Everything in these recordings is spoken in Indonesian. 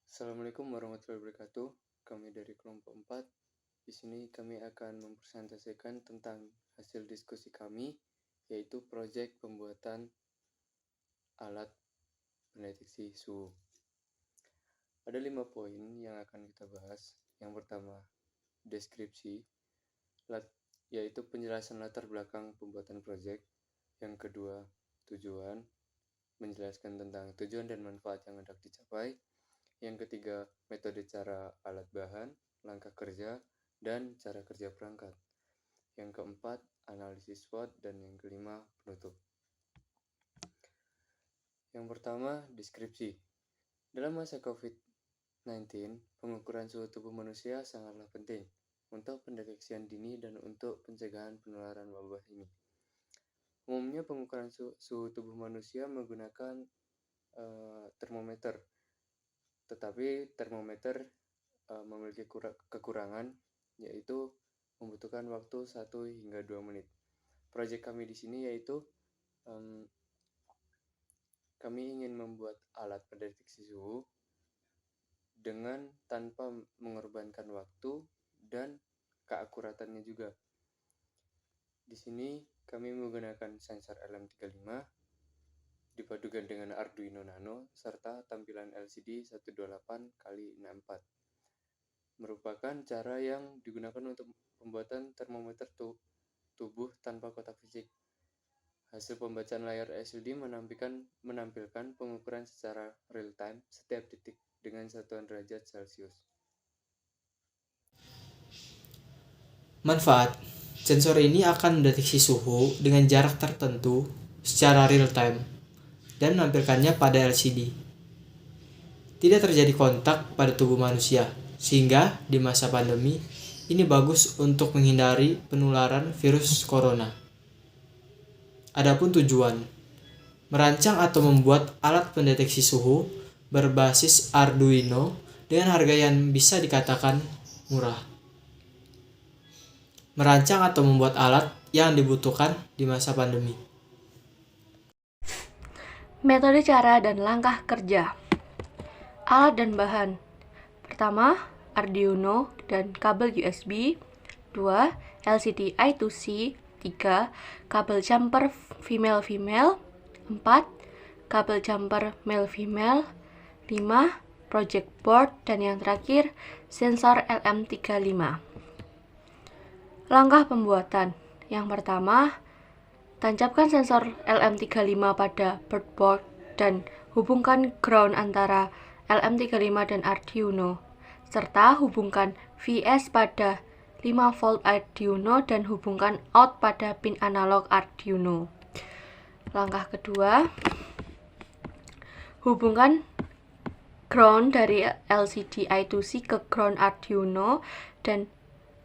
Assalamualaikum warahmatullahi wabarakatuh. Kami dari kelompok 4. Di sini kami akan mempresentasikan tentang hasil diskusi kami, yaitu proyek pembuatan alat pendeteksi suhu. Ada 5 poin yang akan kita bahas. Yang pertama, deskripsi, yaitu penjelasan latar belakang pembuatan proyek. Yang kedua, tujuan, menjelaskan tentang tujuan dan manfaat yang hendak dicapai. Yang ketiga, metode cara alat bahan, langkah kerja, dan cara kerja perangkat. Yang keempat, analisis SWOT, dan yang kelima, penutup. Yang pertama, deskripsi. Dalam masa COVID-19, pengukuran suhu tubuh manusia sangatlah penting untuk pendeteksian dini dan untuk pencegahan penularan wabah ini. Umumnya pengukuran suhu tubuh manusia menggunakan termometer. Tetapi termometer memiliki kekurangan, yaitu membutuhkan waktu 1 hingga 2 menit. Proyek kami di sini yaitu kami ingin membuat alat pendeteksi suhu dengan tanpa mengorbankan waktu dan keakuratannya juga. Di sini kami menggunakan sensor LM35 dipadukan dengan Arduino Nano serta tampilan LCD 128x64. Merupakan cara yang digunakan untuk pembuatan termometer tubuh tanpa kotak fisik. Hasil pembacaan layar LCD menampilkan pengukuran secara real time setiap detik dengan satuan derajat Celcius. Manfaat: sensor ini akan mendeteksi suhu dengan jarak tertentu secara real time dan menampilkannya pada LCD. Tidak terjadi kontak pada tubuh manusia, sehingga di masa pandemi ini bagus untuk menghindari penularan virus corona. Adapun tujuan: merancang atau membuat alat pendeteksi suhu berbasis Arduino dengan harga yang bisa dikatakan murah. Merancang atau membuat alat yang dibutuhkan di masa pandemi. Metode cara dan langkah kerja. Alat dan bahan. Pertama, Arduino dan kabel USB. 2. LCD I2C. 3. Kabel jumper female-female. 4. Kabel jumper male-female. 5. Project board. Dan yang terakhir, sensor LM35. Langkah pembuatan. Yang pertama, tancapkan sensor LM35 pada breadboard dan hubungkan ground antara LM35 dan Arduino, serta hubungkan VS pada 5V Arduino dan hubungkan out pada pin analog Arduino. Langkah kedua, hubungkan ground dari LCD I2C ke ground Arduino dan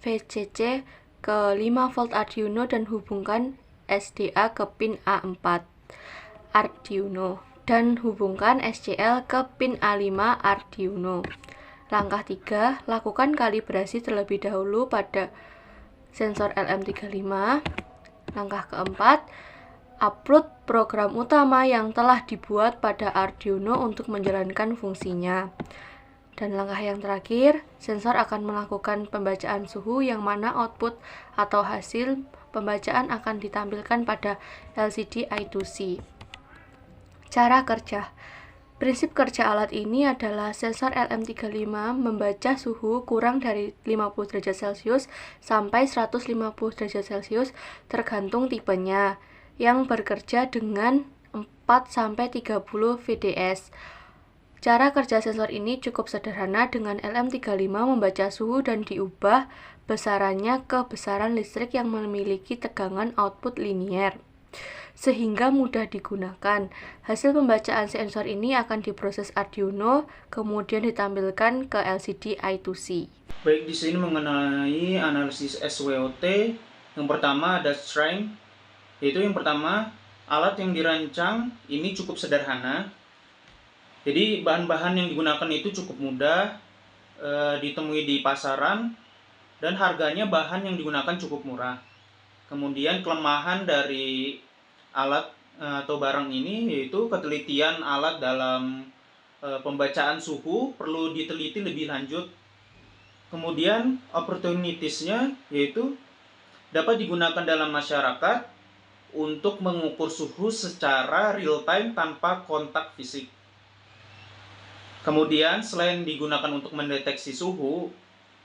VCC ke 5V Arduino dan hubungkan SDA ke pin A4 Arduino dan hubungkan SCL ke pin A5 Arduino. Langkah 3, lakukan kalibrasi terlebih dahulu pada sensor LM35. Langkah keempat, upload program utama yang telah dibuat pada Arduino untuk menjalankan fungsinya. Dan langkah yang terakhir, sensor akan melakukan pembacaan suhu yang mana output atau hasil pembacaan akan ditampilkan pada LCD I2C. Cara kerja. Prinsip kerja alat ini adalah sensor LM35 membaca suhu kurang dari 50 derajat Celcius sampai 150 derajat Celcius tergantung tipenya, yang bekerja dengan 4-30 VDS. Cara kerja sensor ini cukup sederhana dengan LM35 membaca suhu dan diubah besarannya ke besaran listrik yang memiliki tegangan output linier, sehingga mudah digunakan. Hasil pembacaan sensor ini akan diproses Arduino, kemudian ditampilkan ke LCD I2C. Baik, di sini mengenai analisis SWOT. Yang pertama ada strength, yaitu yang pertama, alat yang dirancang ini cukup sederhana. Jadi bahan-bahan yang digunakan itu cukup mudah ditemui di pasaran dan harganya bahan yang digunakan cukup murah. Kemudian kelemahan dari alat atau barang ini yaitu ketelitian alat dalam pembacaan suhu perlu diteliti lebih lanjut. Kemudian opportunities-nya yaitu dapat digunakan dalam masyarakat untuk mengukur suhu secara real time tanpa kontak fisik. Kemudian selain digunakan untuk mendeteksi suhu,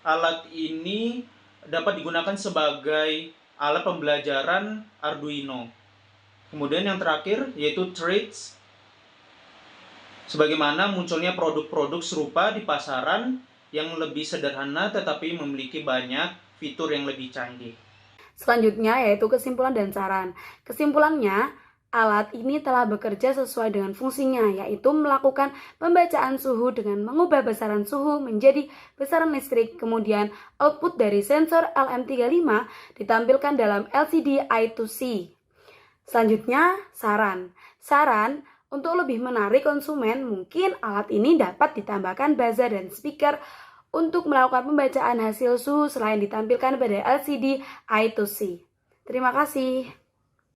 alat ini dapat digunakan sebagai alat pembelajaran Arduino. Kemudian yang terakhir yaitu traits. Sebagaimana munculnya produk-produk serupa di pasaran yang lebih sederhana tetapi memiliki banyak fitur yang lebih canggih. Selanjutnya yaitu kesimpulan dan saran. Kesimpulannya, alat ini telah bekerja sesuai dengan fungsinya, yaitu melakukan pembacaan suhu dengan mengubah besaran suhu menjadi besaran listrik. Kemudian output dari sensor LM35 ditampilkan dalam LCD I2C. Selanjutnya, saran. Saran, untuk lebih menarik konsumen, mungkin alat ini dapat ditambahkan buzzer dan speaker untuk melakukan pembacaan hasil suhu selain ditampilkan pada LCD I2C. Terima kasih.